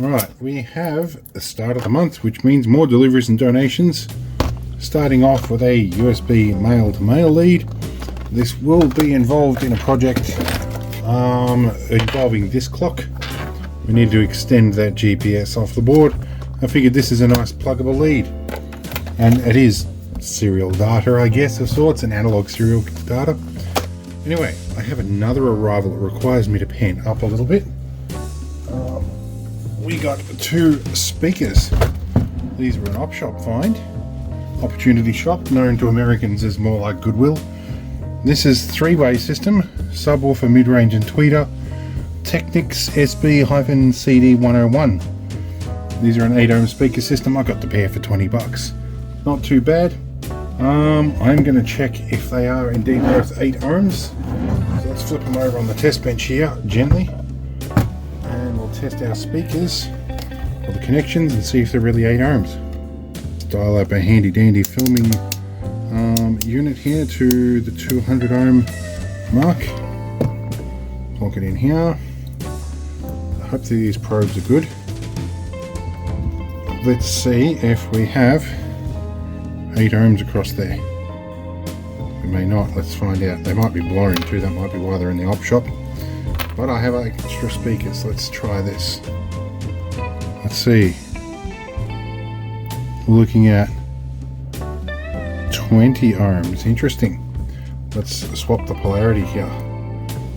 Alright, we have the start of the month, which means more deliveries and donations. Starting off with a USB mail-to-mail lead. This will be involved in a project involving this clock. We need to extend that GPS off the board. I figured this is a nice pluggable lead. And it is serial data, I guess, of sorts, an analog serial data. Anyway, I have another arrival that requires me to pan up a little bit. We got two speakers. These were an op shop find. Opportunity shop, known to Americans as more like Goodwill. This is three-way system, subwoofer, mid-range and tweeter. Technics SB-CD 101. These are an 8 ohm speaker system. I got the pair for 20 bucks. Not too bad. I'm going to check if they are indeed worth 8 ohms. So let's flip them over on the test bench here, gently. And we'll test our speakers, or the connections, and see if they're really 8 ohms. Dial up a handy dandy filming unit here to the 200 ohm mark. Plonk it in here. Hopefully these probes are good. Let's see if we have 8 ohms across there. We may not. Let's find out. They might be blurring too. That might be why they're in the op shop. But I have extra speakers. Let's try this. Let's see. We're looking at 20 ohms. Interesting. Let's swap the polarity here.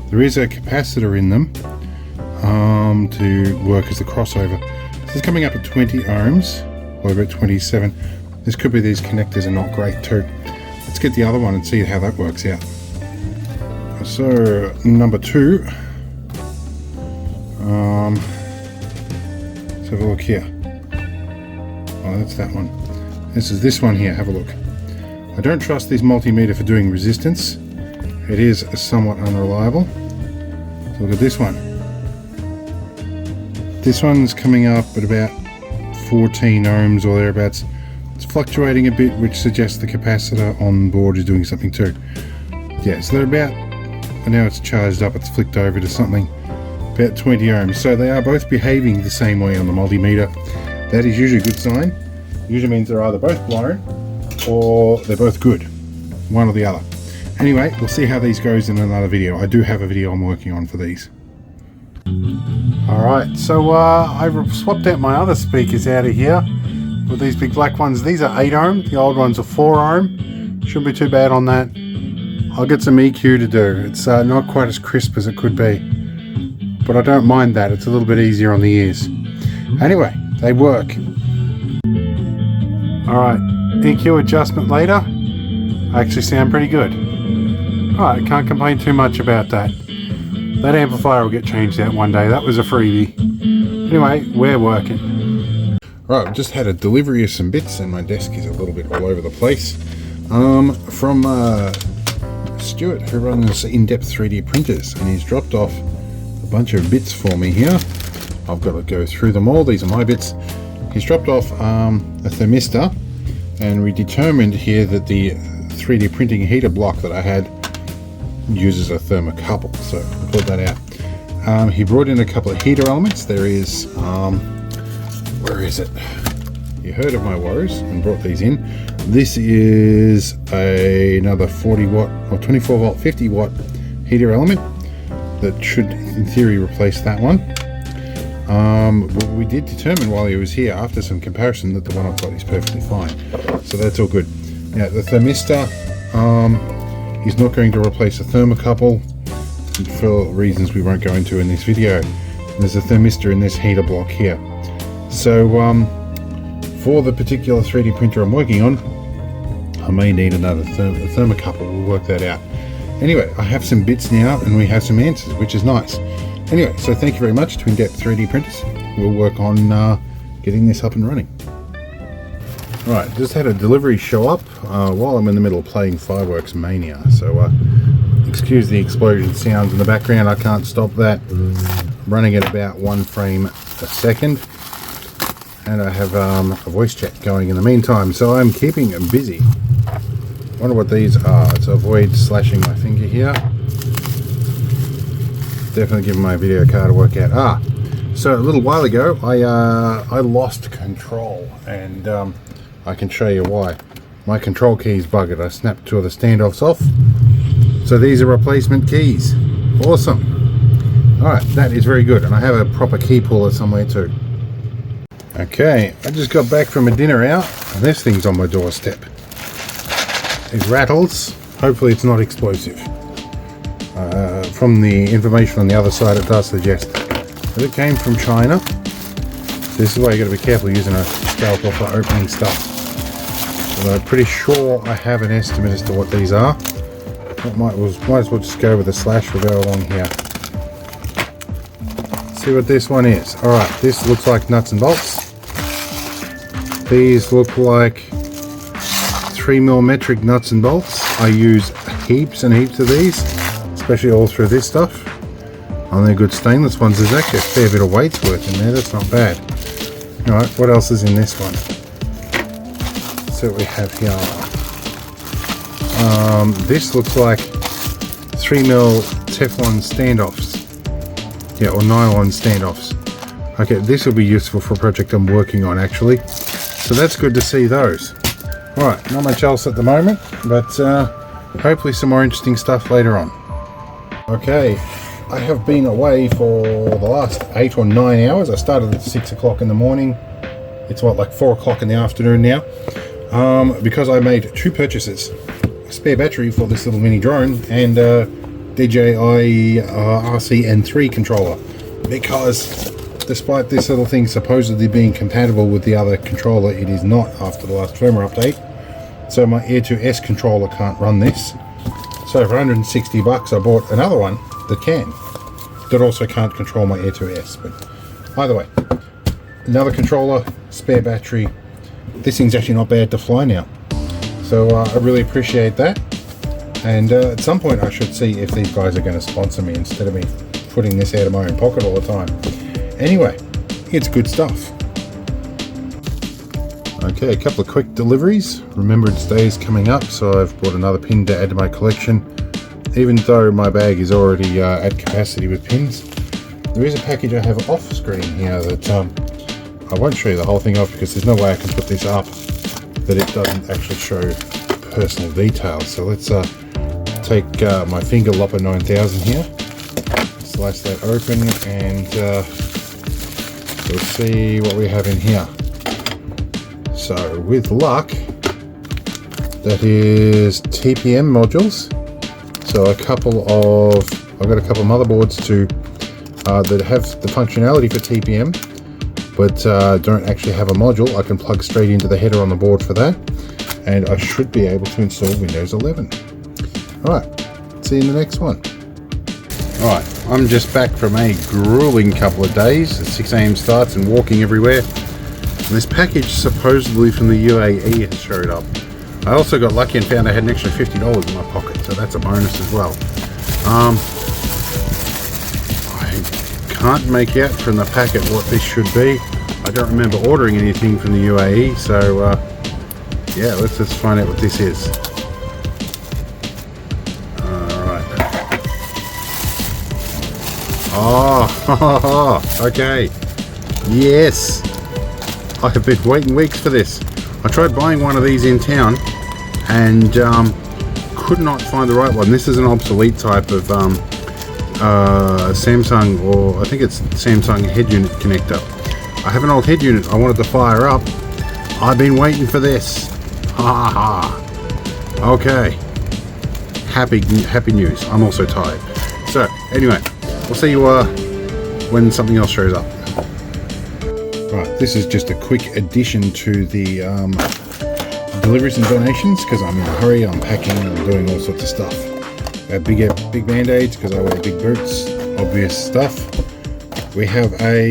There is a capacitor in them to work as the crossover. This is coming up at 20 ohms, or about 27. This could be these connectors are not great too. Let's get the other one and see how that works out. So number 2. Let's have a look here. Oh, that's that one. This is this one here. Have a look. I don't trust this multimeter for doing resistance. It is somewhat unreliable. So look at this one. This one's coming up at about 14 ohms or thereabouts. It's fluctuating a bit, which suggests the capacitor on board is doing something too. Yeah, so they're about, and now it's charged up, it's flicked over to something about 20 ohms. So they are both behaving the same way on the multimeter. That is usually a good sign. Usually means they're either both blown or they're both good, one or the other. Anyway, we'll see how these goes in another video. I do have a video I'm working on for these. Alright, so I've swapped out my other speakers out of here with these big black ones. These are 8 ohm, the old ones are 4 ohm. Shouldn't be too bad on that. I'll get some EQ to do. It's not quite as crisp as it could be, but I don't mind that. It's a little bit easier on the ears. Anyway, they work. Alright, EQ adjustment later. Actually sound pretty good. Alright, can't complain too much about that. That amplifier will get changed out one day. That was a freebie. Anyway, we're working. Right, I've just had a delivery of some bits and my desk is a little bit all over the place. From Stuart, who runs In-Depth 3D printers, and he's dropped off a bunch of bits for me here. I've got to go through them all. These are my bits. He's dropped off a thermistor, and we determined here that the 3D printing heater block that I had uses a thermocouple, so we'll put that out. He brought in a couple of heater elements. There is, where is it? You heard of my woes and brought these in. This is another 40 watt or 24 volt 50 watt heater element that should in theory replace that one. But we did determine while he was here, after some comparison, that the one I've got is perfectly fine, so that's all good. Now the thermistor is not going to replace a thermocouple for reasons we won't go into in this video. There's a thermistor in this heater block here. So for the particular 3D printer I'm working on, I may need another thermocouple. We'll work that out. Anyway, I have some bits now and we have some answers, which is nice. Anyway, so thank you very much to In-Depth 3D printers. We'll work on getting this up and running. Right, just had a delivery show up while I'm in the middle of playing Fireworks Mania, so excuse the explosion sounds in the background. I can't stop that. Running at about 1 frame a second, and I have a voice chat going in the meantime, so I'm keeping them busy. Wonder what these are. To avoid slashing my finger here. Definitely giving my video card a work out. So a little while ago, I lost control, and I can show you why. My control keys buggered. I snapped two of the standoffs off. So these are replacement keys. Awesome. Alright, that is very good. And I have a proper key puller somewhere too. Okay, I just got back from a dinner out, and this thing's on my doorstep. It rattles. Hopefully it's not explosive. From the information on the other side, it does suggest that it came from China. This is why you got to be careful using a scalpel for opening stuff. But I'm pretty sure I have an estimate as to what these are. Might as well just go with a slash. We'll go along here. See what this one is. Alright, this looks like nuts and bolts. These look like 3mm metric nuts and bolts. I use heaps and heaps of these, especially all through this stuff. And they're good stainless ones. There's actually a fair bit of weight's worth in there. That's not bad. Alright, what else is in this one? Let's see what we have here. This looks like 3mm Teflon standoffs. Yeah, or nylon standoffs. Okay, this will be useful for a project I'm working on actually. So that's good to see those. Alright, not much else at the moment, but hopefully some more interesting stuff later on. Okay, I have been away for the last 8 or 9 hours. I started at 6 o'clock in the morning. It's what, like 4 o'clock in the afternoon now. Because I made 2 purchases. A spare battery for this little mini drone and DJI RC N3 controller. Because despite this little thing supposedly being compatible with the other controller, it is not after the last firmware update. So my Air 2S controller can't run this. So for 160 bucks I bought another one that can. That also can't control my Air 2S. But either way, another controller, spare battery. This thing's actually not bad to fly now. So I really appreciate that. And at some point I should see if these guys are going to sponsor me instead of me putting this out of my own pocket all the time. Anyway, it's good stuff. Okay, a couple of quick deliveries. Remembrance Day is coming up, so I've bought another pin to add to my collection. Even though my bag is already at capacity with pins, there is a package I have off screen here that I won't show you the whole thing off because there's no way I can put this up that it doesn't actually show personal details. So let's take my finger lopper 9000 here, slice that open, and we'll see what we have in here. So with luck, that is TPM modules. So I've got a couple of motherboards that have the functionality for TPM, but don't actually have a module. I can plug straight into the header on the board for that, and I should be able to install Windows 11. Alright, see you in the next one. Alright, I'm just back from a grueling couple of days. 6 AM starts and walking everywhere. And this package supposedly from the UAE has showed up. I also got lucky and found I had an extra $50 in my pocket, so that's a bonus as well. I can't make out from the packet what this should be. I don't remember ordering anything from the UAE, so yeah, let's just find out what this is. Alright. Oh, okay. Yes! I have been waiting weeks for this. I tried buying one of these in town and could not find the right one. This is an obsolete type of Samsung, or I think it's Samsung head unit connector. I have an old head unit I wanted to fire up. I've been waiting for this. Ha ha. Okay. Happy news. I'm also tired. So anyway, we'll see you when something else shows up. Right, this is just a quick addition to the deliveries and donations because I'm in a hurry. I'm packing and I'm doing all sorts of stuff. I have big band-aids because I wear big boots. Obvious stuff. We have a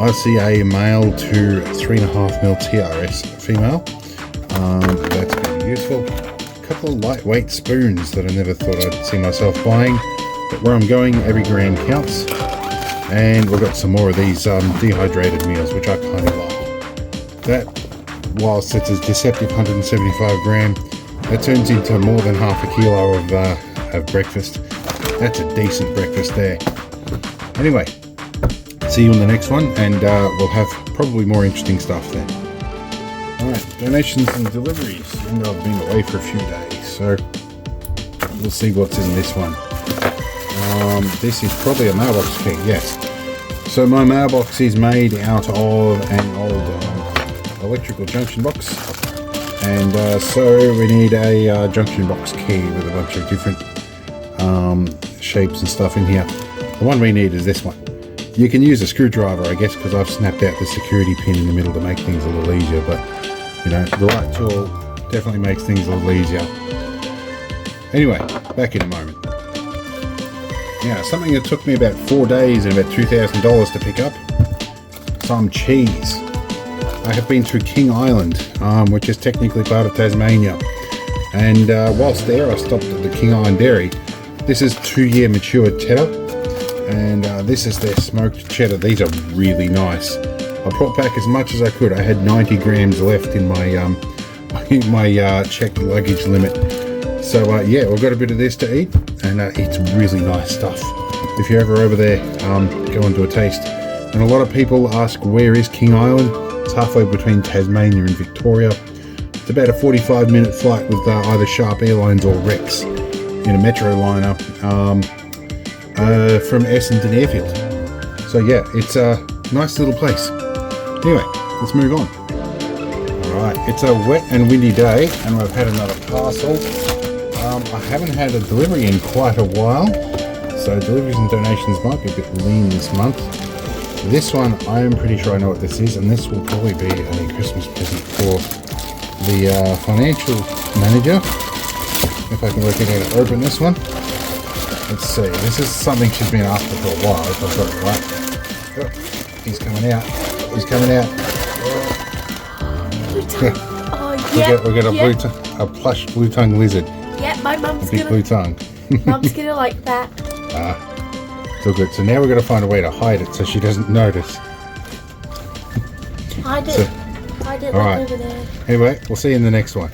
RCA male to 3.5mm TRS female. That's pretty useful. A couple of lightweight spoons that I never thought I'd see myself buying, but where I'm going, every gram counts. And we've got some more of these dehydrated meals, which I kind of like. That, whilst it's a deceptive 175 gram, that turns into more than half a kilo of breakfast. That's a decent breakfast there. Anyway, see you in the next one, and we'll have probably more interesting stuff then. Alright, donations and deliveries. Even though I've been away for a few days, so we'll see what's in this one. This is probably a mailbox key, yes. So my mailbox is made out of an old electrical junction box, and so we need a junction box key with a bunch of different shapes and stuff in here. The one we need is this one. You can use a screwdriver, I guess, because I've snapped out the security pin in the middle to make things a little easier, but you know, the right tool definitely makes things a little easier. Anyway, back in a moment. Now, something that took me about 4 days and about $2,000 to pick up, some cheese. I have been to King Island, which is technically part of Tasmania, and whilst there I stopped at the King Island Dairy. This is 2-year mature cheddar, and this is their smoked cheddar. These are really nice. I brought back as much as I could. I had 90 grams left in my checked luggage limit. So yeah, we've got a bit of this to eat, and it's really nice stuff. If you're ever over there, go and do a taste. And a lot of people ask, where is King Island? It's halfway between Tasmania and Victoria. It's about a 45-minute flight with either Sharp Airlines or Rex in a Metroliner from Essendon Airfield. So yeah, it's a nice little place. Anyway, let's move on. Alright, it's a wet and windy day, and I've had another parcel. I haven't had a delivery in quite a while, so deliveries and donations might be a bit lean this month. This one, I am pretty sure I know what this is, and this will probably be a Christmas present for the financial manager. If I can work it out to open this one. Let's see, this is something she's been after for a while, if I've got it right. Oh, he's coming out. He's coming out. We got a plush blue tongue lizard. Yeah, my mum's a big blue tongue. Mum's gonna like that. It's all good. So now we're going to find a way to hide it so she doesn't notice. Hide it. So, Hide it all right right. over there. Anyway, we'll see you in the next one.